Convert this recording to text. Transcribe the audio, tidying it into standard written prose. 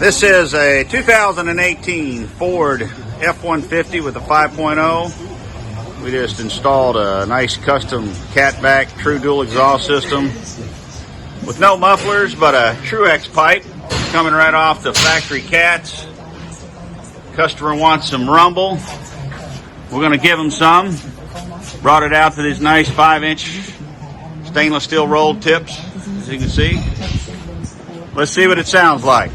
This is a 2018 Ford F150 with a 5.0. We just installed a nice custom catback true dual exhaust system with no mufflers, but a Truex pipe coming right off the factory cats. Customer wants some rumble. We're going to give him some. Brought it out to these nice 5-inch stainless steel rolled tips, as you can see. Let's see what it sounds like.